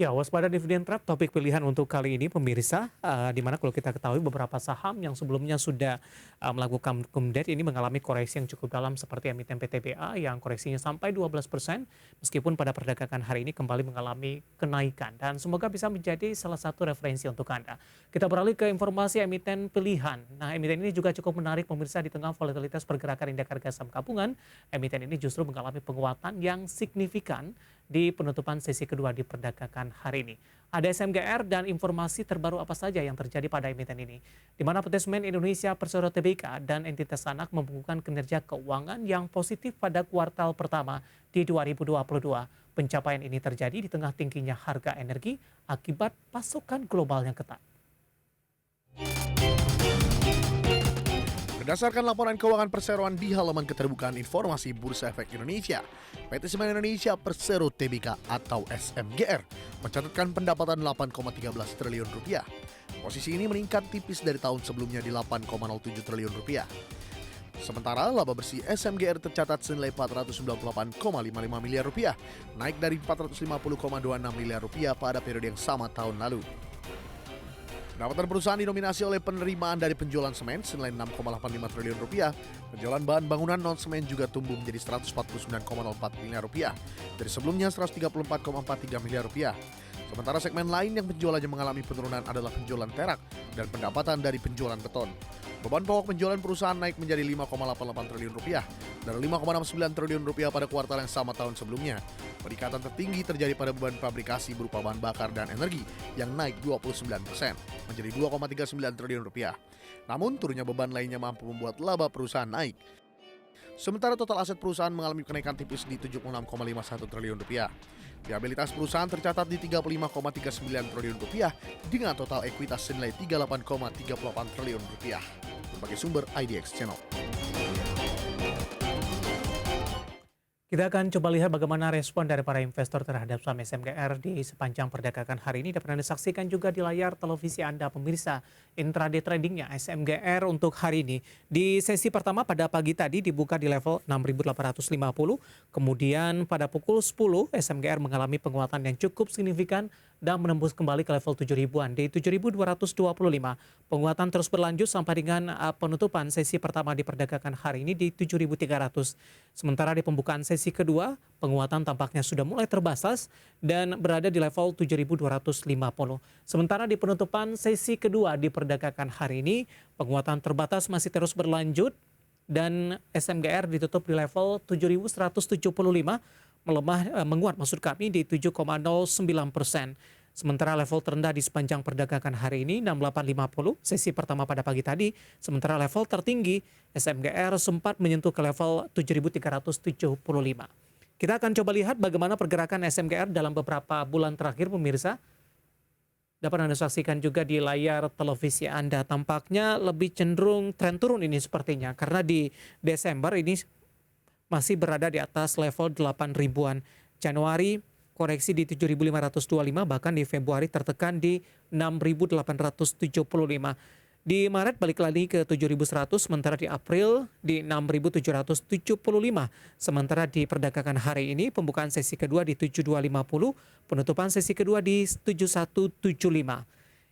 Ya, waspada dividen trap topik pilihan untuk kali ini pemirsa, di mana kalau kita ketahui beberapa saham yang sebelumnya sudah, melakukan kumdet ini mengalami koreksi yang cukup dalam seperti emiten PTBA yang koreksinya sampai 12%, meskipun pada perdagangan hari ini kembali mengalami kenaikan dan semoga bisa menjadi salah satu referensi untuk Anda. Kita beralih ke informasi emiten pilihan. Nah, emiten ini juga cukup menarik pemirsa di tengah volatilitas pergerakan indeks harga saham gabungan, emiten ini justru mengalami penguatan yang signifikan di penutupan sesi kedua di perdagangan hari ini. Ada SMGR dan informasi terbaru apa saja yang terjadi pada emiten ini, di mana Petismen Indonesia Persero Tbk dan entitas anak membukukan kinerja keuangan yang positif pada kuartal pertama di 2022. Pencapaian ini terjadi di tengah tingginya harga energi akibat pasokan global yang ketat. Berdasarkan laporan keuangan perseroan di halaman keterbukaan informasi Bursa Efek Indonesia, PT Semen Indonesia Persero Tbk atau SMGR mencatatkan pendapatan 8,13 triliun rupiah. Posisi ini meningkat tipis dari tahun sebelumnya di 8,07 triliun rupiah. Sementara laba bersih SMGR tercatat senilai 498,55 miliar rupiah, naik dari 450,26 miliar rupiah pada periode yang sama tahun lalu. Pendapatan perusahaan didominasi oleh penerimaan dari penjualan semen senilai 6,85 triliun rupiah. Penjualan bahan bangunan non semen juga tumbuh menjadi 149,04 miliar rupiah dari sebelumnya 134,43 miliar rupiah. Sementara segmen lain yang penjualannya mengalami penurunan adalah penjualan perak dan pendapatan dari penjualan beton. Beban pokok penjualan perusahaan naik menjadi 5,88 triliun rupiah dari 5,69 triliun rupiah pada kuartal yang sama tahun sebelumnya. Peningkatan tertinggi terjadi pada beban fabrikasi berupa bahan bakar dan energi yang naik 29% menjadi 2,39 triliun rupiah. Namun turunnya beban lainnya mampu membuat laba perusahaan naik. Sementara total aset perusahaan mengalami kenaikan tipis di 76,51 triliun rupiah. Liabilitas perusahaan tercatat di 35,39 triliun rupiah dengan total ekuitas senilai 38,38 triliun rupiah. Berbagai sumber IDX Channel. Kita akan coba lihat bagaimana respon dari para investor terhadap saham SMGR di sepanjang perdagangan hari ini. Dapat Anda saksikan juga di layar televisi Anda pemirsa intraday tradingnya SMGR untuk hari ini. Di sesi pertama pada pagi tadi dibuka di level 6.850. Kemudian pada pukul 10 SMGR mengalami penguatan yang cukup signifikan dan menembus kembali ke level 7.000-an di 7.225. Penguatan terus berlanjut sampai dengan penutupan sesi pertama di perdagangan hari ini di 7.300. Sementara di pembukaan sesi kedua, penguatan tampaknya sudah mulai terbatas dan berada di level 7.250. Sementara di penutupan sesi kedua di perdagangan hari ini, penguatan terbatas masih terus berlanjut dan SMGR ditutup di level 7.175, menguat maksud kami di 7,09%. Sementara level terendah di sepanjang perdagangan hari ini 6850 sesi pertama pada pagi tadi. Sementara level tertinggi SMGR sempat menyentuh ke level 7.375. Kita akan coba lihat bagaimana pergerakan SMGR dalam beberapa bulan terakhir pemirsa. Dapat Anda saksikan juga di layar televisi Anda. Tampaknya lebih cenderung tren turun ini sepertinya karena di Desember ini masih berada di atas level 8.000-an. Januari koreksi di 7.525, bahkan di Februari tertekan di 6.875. Di Maret balik lagi ke 7.100, sementara di April di 6.775. Sementara di perdagangan hari ini pembukaan sesi kedua di 7.250, penutupan sesi kedua di 7.175.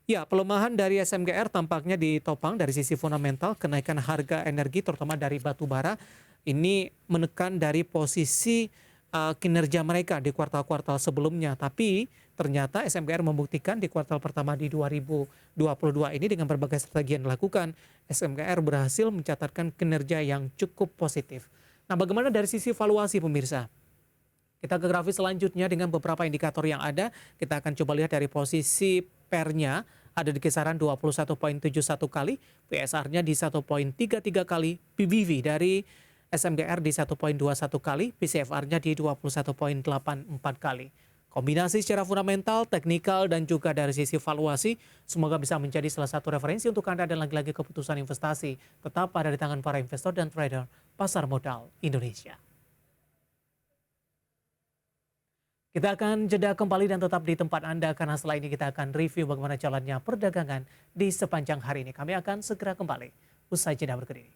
Ya, pelemahan dari SMGR tampaknya ditopang dari sisi fundamental, kenaikan harga energi terutama dari batu bara ini menekan dari posisi kinerja mereka di kuartal-kuartal sebelumnya. Tapi ternyata SMGR membuktikan di kuartal pertama di 2022 ini dengan berbagai strategi yang dilakukan, SMGR berhasil mencatatkan kinerja yang cukup positif. Nah, bagaimana dari sisi valuasi pemirsa? Kita ke grafis selanjutnya dengan beberapa indikator yang ada. Kita akan coba lihat dari posisi PER-nya ada di kisaran 21,71 kali, PSR-nya di 1,33 kali, PBV dari SMGR di 1,21 kali, PCFR-nya di 21,84 kali. Kombinasi secara fundamental, teknikal, dan juga dari sisi valuasi, semoga bisa menjadi salah satu referensi untuk Anda dan lagi-lagi keputusan investasi tetap ada di tangan para investor dan trader pasar modal Indonesia. Kita akan jeda kembali dan tetap di tempat Anda karena setelah ini kita akan review bagaimana jalannya perdagangan di sepanjang hari ini. Kami akan segera kembali usai jeda berikut ini.